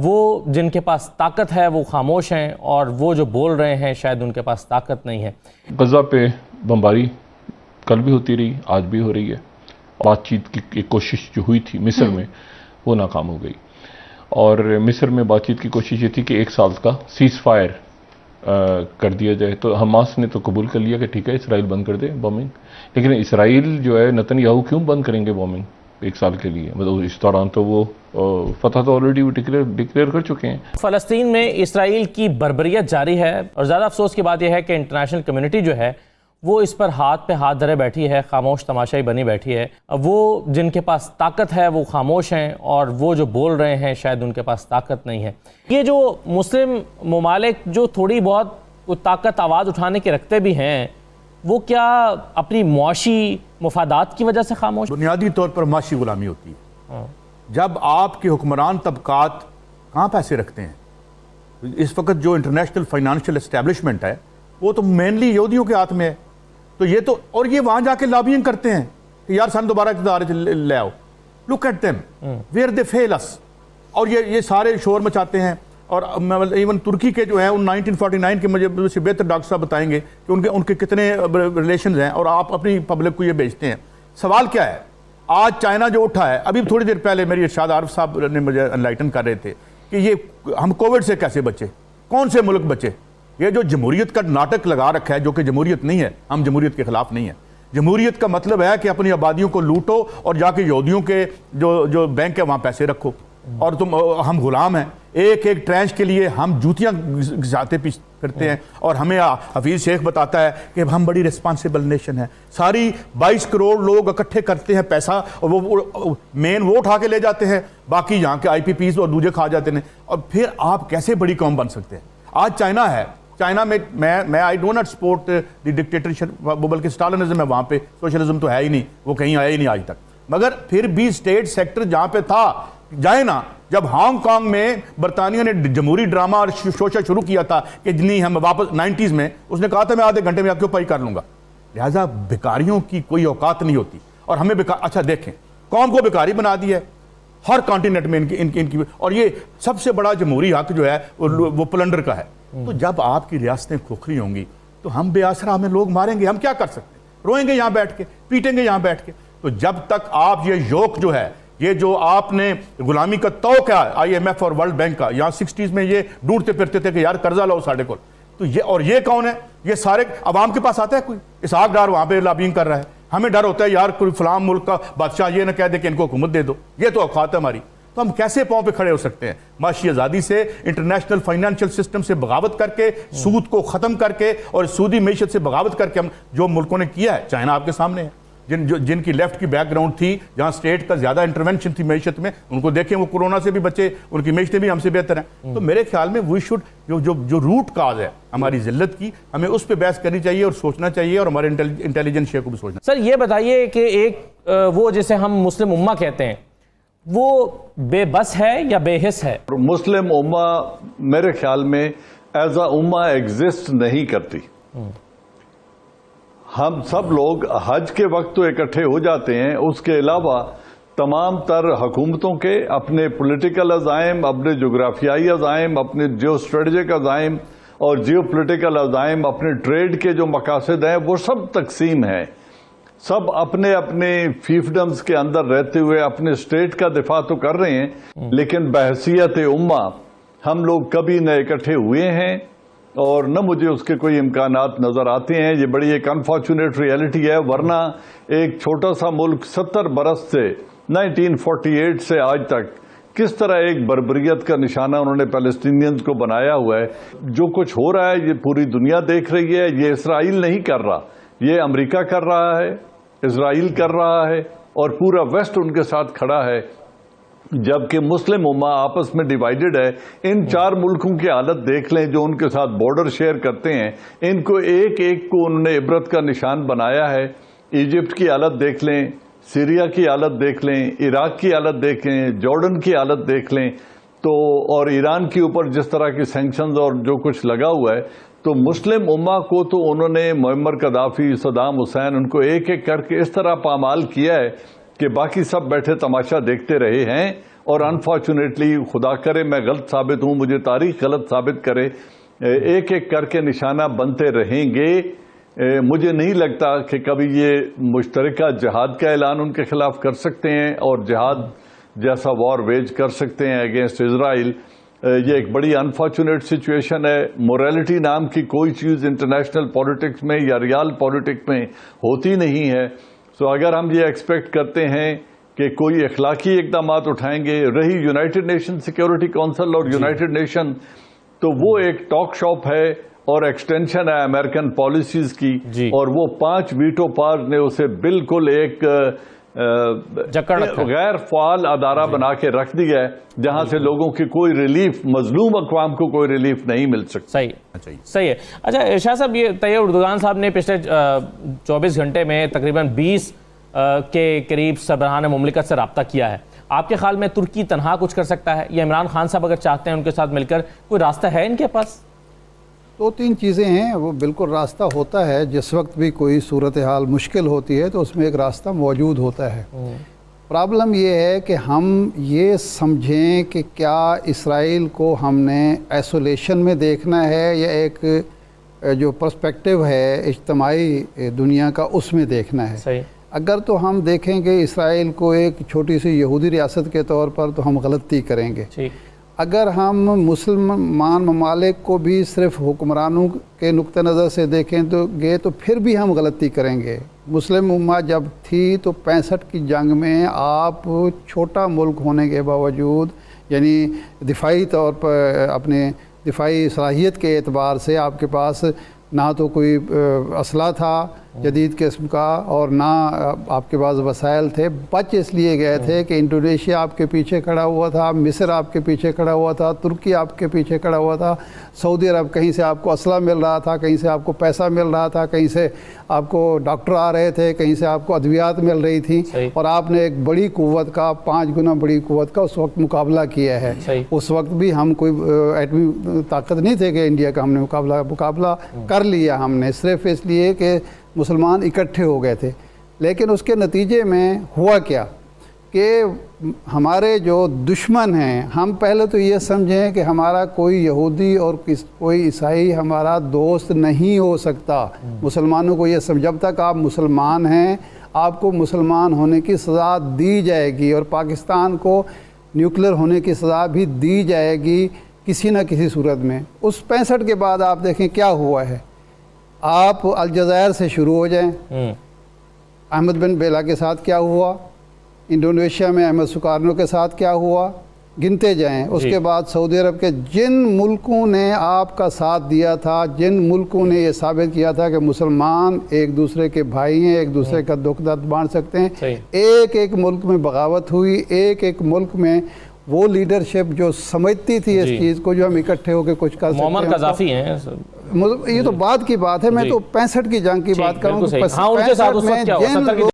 وہ جن کے پاس طاقت ہے وہ خاموش ہیں، اور وہ جو بول رہے ہیں شاید ان کے پاس طاقت نہیں ہے۔ غزہ پہ بمباری کل بھی ہوتی رہی، آج بھی ہو رہی ہے۔ بات چیت کی ایک کوشش جو ہوئی تھی مصر میں وہ ناکام ہو گئی، اور مصر میں بات چیت کی کوشش یہ تھی کہ 1 سال کا سیز فائر کر دیا جائے، تو حماس نے تو قبول کر لیا کہ ٹھیک ہے اسرائیل بند کر دے بومنگ، لیکن اسرائیل جو ہے نتن یاہو کیوں بند کریں گے بومنگ 1 سال کے لیے؟ مطلب اس دوران تو وہ فتح تو آلریڈی ڈکلیئر کر چکے ہیں۔ فلسطین میں اسرائیل کی بربریت جاری ہے، اور زیادہ افسوس کی بات یہ ہے کہ انٹرنیشنل کمیونٹی جو ہے وہ اس پر ہاتھ پہ ہاتھ دھرے بیٹھی ہے، خاموش تماشائی بنی بیٹھی ہے۔ وہ جن کے پاس طاقت ہے وہ خاموش ہیں، اور وہ جو بول رہے ہیں شاید ان کے پاس طاقت نہیں ہے۔ یہ جو مسلم ممالک جو تھوڑی بہت طاقت آواز اٹھانے کے رکھتے بھی ہیں، وہ کیا اپنی معاشی مفادات کی وجہ سے خاموش؟ بنیادی طور پر معاشی غلامی ہوتی ہے۔ جب آپ کے حکمران طبقات کہاں پیسے رکھتے ہیں؟ اس وقت جو انٹرنیشنل فائنانشل اسٹیبلشمنٹ ہے وہ تو مینلی یہودیوں کے ہاتھ میں ہے، تو یہ تو، اور یہ وہاں جا کے لابینگ کرتے ہیں کہ یار سن دوبارہ اقتدار لے آؤ۔ Look at them where they fail us, اور یہ سارے شور مچاتے ہیں۔ اور ایون ترکی کے جو ہیں ان 1949 کے مجھے سے بہتر ڈاکٹر صاحب بتائیں گے کہ ان کے کتنے ریلیشنز ہیں، اور آپ اپنی پبلک کو یہ بیچتے ہیں۔ سوال کیا ہے؟ آج چائنا جو اٹھا ہے، ابھی تھوڑی دیر پہلے میری ارشاد عارف صاحب نے مجھے انلائٹن کر رہے تھے کہ یہ ہم کووڈ سے کیسے بچے، کون سے ملک بچے؟ یہ جو جمہوریت کا ناٹک لگا رکھا ہے، جو کہ جمہوریت نہیں ہے، ہم جمہوریت کے خلاف نہیں ہیں۔ جمہوریت کا مطلب ہے کہ اپنی آبادیوں کو لوٹو اور جا کے یہودیوں کے جو بینک ہے وہاں پیسے رکھو، اور ہم غلام ہیں۔ ایک ایک ٹرینچ کے لیے ہم جوتیاں گھساتے پھرتے ہیں، اور ہمیں حفیظ شیخ بتاتا ہے کہ ہم بڑی ریسپانسیبل نیشن ہیں۔ ساری 22 کروڑ لوگ اکٹھے کرتے ہیں پیسہ، اور وہ مین وہ اٹھا کے لے جاتے ہیں، باقی یہاں کے آئی پی پیز اور دوسرے کھا جاتے ہیں، اور پھر آپ کیسے بڑی قوم بن سکتے ہیں؟ آج چائنا ہے، چائنا میں I do not support the dictatorship, بلکہ اسٹالنزم ہے وہاں پہ، سوشلزم تو ہے ہی نہیں، وہ کہیں آیا ہی نہیں آج تک۔ مگر پھر بھی اسٹیٹ سیکٹر جہاں پہ تھا، جائے نا، جب ہانگ کانگ میں برطانیہ نے جمہوری ڈرامہ اور شوشہ شروع کیا تھا کہ نہیں ہم واپس 90s میں، اس نے کہا تھا میں آدھے گھنٹے میں آپ کے اوپر ہی کر لوں گا۔ لہٰذا بیکاریوں کی کوئی اوقات نہیں ہوتی، اور ہمیں اچھا دیکھیں قوم کو بیکاری بنا دی ہے ہر کانٹیننٹ میں ان کی، اور یہ سب سے بڑا جمہوری حق جو ہے وہ پلنڈر کا ہے۔ تو جب آپ کی ریاستیں کھوکھری ہوں گی تو ہم بے آسرا، ہمیں لوگ ماریں گے، ہم کیا کر سکتے ہیں؟ روئیں گے یہاں بیٹھ کے، پیٹیں گے یہاں بیٹھ کے۔ تو جب تک آپ یہ یوک جو ہے، یہ جو آپ نے غلامی کا توق ہے آئی ایم ایف اور ورلڈ بینک کا، یہاں 60s میں یہ ڈھونڈتے پھرتے تھے کہ یار قرضہ لاؤ ساڑھے کو، تو یہ، اور یہ کون ہے؟ یہ سارے عوام کے پاس آتا ہے کوئی؟ اسحاق ڈار وہاں پہ لابینگ کر رہا ہے، ہمیں ڈر ہوتا ہے یار کوئی فلاں ملک کا بادشاہ یہ نہ کہہ دے کہ ان کو حکومت دے دو، یہ تو اوقات ہے ہماری۔ تو ہم کیسے پاؤں پہ کھڑے ہو سکتے ہیں؟ معاشی آزادی سے، انٹرنیشنل فائنینشیل سسٹم سے بغاوت کر کے، سود کو ختم کر کے، اور سودی معیشت سے بغاوت کر کے، ہم جو ملکوں نے کیا ہے، چائنا آپ کے سامنے ہے، جن کی لیفٹ کی بیک گراؤنڈ تھی، جہاں اسٹیٹ کا زیادہ انٹرونشن تھی معیشت میں، ان کو دیکھیں وہ کورونا سے بھی بچے، ان کی معیشتیں بھی ہم سے بہتر ہیں۔ تو میرے خیال میں وی شوڈ، جو روٹ کاز ہے ہماری ذلت کی، ہمیں اس پہ بحث کرنی چاہیے اور سوچنا چاہیے، اور ہمارے انٹیلیجنس شیئر کو بھی سوچنا۔ سر یہ بتائیے کہ ایک وہ جسے ہم مسلم امہ کہتے ہیں، وہ بے بس ہے یا بے حس ہے؟ مسلم امہ میرے خیال میں ایز اے امہ ایگزسٹ نہیں کرتی۔ ہم سب لوگ حج کے وقت تو اکٹھے ہو جاتے ہیں، اس کے علاوہ تمام تر حکومتوں کے اپنے پولیٹیکل عزائم، اپنے جغرافیائی عزائم، اپنے جیو اسٹریٹجک عزائم اور جیو پولیٹیکل عزائم، اپنے ٹریڈ کے جو مقاصد ہیں وہ سب تقسیم ہیں۔ سب اپنے اپنے فیفڈمز کے اندر رہتے ہوئے اپنے اسٹیٹ کا دفاع تو کر رہے ہیں، لیکن بحیثیت امہ ہم لوگ کبھی نہ اکٹھے ہوئے ہیں، اور نہ مجھے اس کے کوئی امکانات نظر آتے ہیں۔ یہ بڑی ایک انفارچونیٹ ریئلٹی ہے، ورنہ ایک چھوٹا سا ملک 70 برس سے 1948 سے آج تک کس طرح ایک بربریت کا نشانہ انہوں نے فلسطینینز کو بنایا ہوا ہے۔ جو کچھ ہو رہا ہے یہ پوری دنیا دیکھ رہی ہے، یہ اسرائیل نہیں کر رہا، یہ امریکہ کر رہا ہے، اسرائیل کر رہا ہے، اور پورا ویسٹ ان کے ساتھ کھڑا ہے، جبکہ مسلم امہ آپس میں ڈیوائیڈڈ ہے۔ ان 4 ملکوں کی حالت دیکھ لیں جو ان کے ساتھ بارڈر شیئر کرتے ہیں، ان کو ایک ایک کو انہوں نے عبرت کا نشان بنایا ہے۔ ایجپٹ کی حالت دیکھ لیں، سیریا کی حالت دیکھ لیں، عراق کی حالت دیکھ لیں، جارڈن کی حالت دیکھ لیں، تو اور ایران کے اوپر جس طرح کی سینکشنز اور جو کچھ لگا ہوا ہے، تو مسلم امہ کو تو انہوں نے معمر قذافی، صدام حسین، ان کو ایک ایک کر کے اس طرح پامال کیا ہے کہ باقی سب بیٹھے تماشا دیکھتے رہے ہیں، اور انفارچونیٹلی خدا کرے میں غلط ثابت ہوں، مجھے تاریخ غلط ثابت کرے، ایک ایک کر کے نشانہ بنتے رہیں گے۔ مجھے نہیں لگتا کہ کبھی یہ مشترکہ جہاد کا اعلان ان کے خلاف کر سکتے ہیں اور جہاد جیسا وار ویج کر سکتے ہیں اگینسٹ اسرائیل۔ یہ ایک بڑی انفارچونیٹ سچویشن ہے۔ موریلٹی نام کی کوئی چیز انٹرنیشنل پولیٹکس میں یا ریال پولیٹکس میں ہوتی نہیں ہے۔ سو اگر ہم یہ ایکسپیکٹ کرتے ہیں کہ کوئی اخلاقی اقدامات اٹھائیں گے، رہی یونائٹڈ نیشن سیکیورٹی کونسل اور یونائٹڈ نیشن، تو وہ ایک ٹاک شاپ ہے اور ایکسٹینشن ہے امریکن پالیسیز کی، اور وہ 5 ویٹو پارز نے اسے بالکل ایک غیر فعال ادارہ بنا کے رکھ دیا ہے، جہاں سے لوگوں کی کوئی ریلیف، مظلوم اقوام کو کوئی ریلیف نہیں مل سکتا۔ صحیح ہے۔ اچھا شاہ صاحب، یہ طیب اردگان صاحب نے پچھلے 24 گھنٹے میں تقریباً 20 کے قریب سربراہان مملکت سے رابطہ کیا ہے۔ آپ کے خیال میں ترکی تنہا کچھ کر سکتا ہے یا عمران خان صاحب اگر چاہتے ہیں ان کے ساتھ مل کر کوئی راستہ ہے ان کے پاس؟ 2-3 چیزیں ہیں، وہ بالکل راستہ ہوتا ہے۔ جس وقت بھی کوئی صورتحال مشکل ہوتی ہے تو اس میں ایک راستہ موجود ہوتا ہے۔ پرابلم یہ ہے کہ ہم یہ سمجھیں کہ کیا اسرائیل کو ہم نے ایسولیشن میں دیکھنا ہے یا ایک جو پرسپیکٹیو ہے اجتماعی دنیا کا اس میں دیکھنا ہے۔ صحیح۔ اگر تو ہم دیکھیں گے اسرائیل کو ایک چھوٹی سی یہودی ریاست کے طور پر تو ہم غلطی کریں گے۔ اگر ہم مسلمان ممالک کو بھی صرف حکمرانوں کے نقطہ نظر سے دیکھیں تو پھر بھی ہم غلطی کریں گے۔ مسلم امہ جب تھی تو 65 کی جنگ میں آپ چھوٹا ملک ہونے کے باوجود، یعنی دفاعی طور پر اپنے دفاعی صلاحیت کے اعتبار سے آپ کے پاس نہ تو کوئی اسلحہ تھا جدید قسم کا اور نہ آپ کے پاس وسائل تھے، بچ اس لیے گئے تھے کہ انڈونیشیا آپ کے پیچھے کھڑا ہوا تھا، مصر آپ کے پیچھے کھڑا ہوا تھا، ترکی آپ کے پیچھے کھڑا ہوا تھا، سعودی عرب کہیں سے آپ کو اسلحہ مل رہا تھا، کہیں سے آپ کو پیسہ مل رہا تھا، کہیں سے آپ کو ڈاکٹر آ رہے تھے، کہیں سے آپ کو ادویات مل رہی تھیں، اور آپ نے ایک بڑی قوت کا 5 گنا بڑی قوت کا اس وقت مقابلہ کیا ہے۔ اس وقت بھی ہم کوئی ایٹمی طاقت نہیں تھے کہ انڈیا کا ہم نے مقابلہ کر لیا ہم نے، صرف اس لیے کہ مسلمان اکٹھے ہو گئے تھے۔ لیکن اس کے نتیجے میں ہوا کیا کہ ہمارے جو دشمن ہیں، ہم پہلے تو یہ سمجھیں کہ ہمارا کوئی یہودی اور کوئی عیسائی ہمارا دوست نہیں ہو سکتا۔ مسلمانوں کو یہ جب تک آپ مسلمان ہیں آپ کو مسلمان ہونے کی سزا دی جائے گی، اور پاکستان کو نیوکلیر ہونے کی سزا بھی دی جائے گی کسی نہ کسی صورت میں۔ اس 65 کے بعد آپ دیکھیں کیا ہوا ہے۔ آپ الجزائر سے شروع ہو جائیں، احمد بن بیلا کے ساتھ کیا ہوا، انڈونیشیا میں احمد سکارنو کے ساتھ کیا ہوا، گنتے جائیں۔ اس کے بعد سعودی عرب کے جن ملکوں نے آپ کا ساتھ دیا تھا، جن ملکوں نے یہ ثابت کیا تھا کہ مسلمان ایک دوسرے کے بھائی ہیں، ایک دوسرے کا دکھ درد بانٹ سکتے ہیں، ایک ایک ملک میں بغاوت ہوئی، ایک ایک ملک میں وہ لیڈرشپ جو سمجھتی تھی اس چیز کو، جو ہم اکٹھے ہو کے کچھ کر سکتے ہیں۔ معمر قذافی ہیں، یہ تو بعد کی بات ہے، میں تو 65 کی جنگ کی بات کروں۔ ہاں، ان کے ساتھ اس وقت کیا ہوا؟